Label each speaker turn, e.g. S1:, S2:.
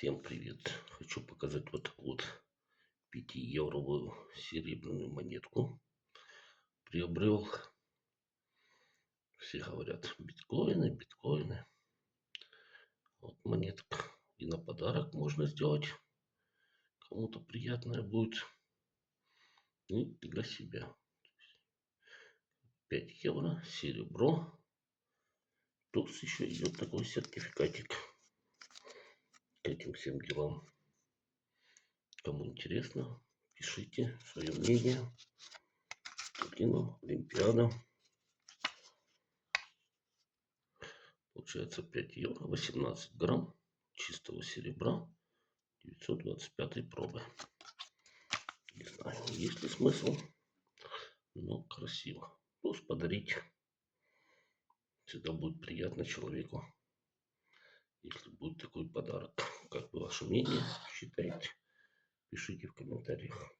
S1: Всем привет! Хочу показать вот такую вот 5-евровую серебряную монетку. Приобрел, все говорят, биткоины, биткоины. Вот монетка. И на подарок можно сделать. Кому-то приятное будет. И для себя. 5 евро, серебро. Плюс еще идет такой сертификатик к этим всем делам. Кому интересно, пишите свое мнение. Олимпиада. Получается 5 евро, 18 грамм чистого серебра 925 пробы. Не знаю, есть ли смысл, но красиво. Плюс подарить. Всегда будет приятно человеку, если будет такой подарок. Как вы ваше мнение считаете? Пишите в комментариях.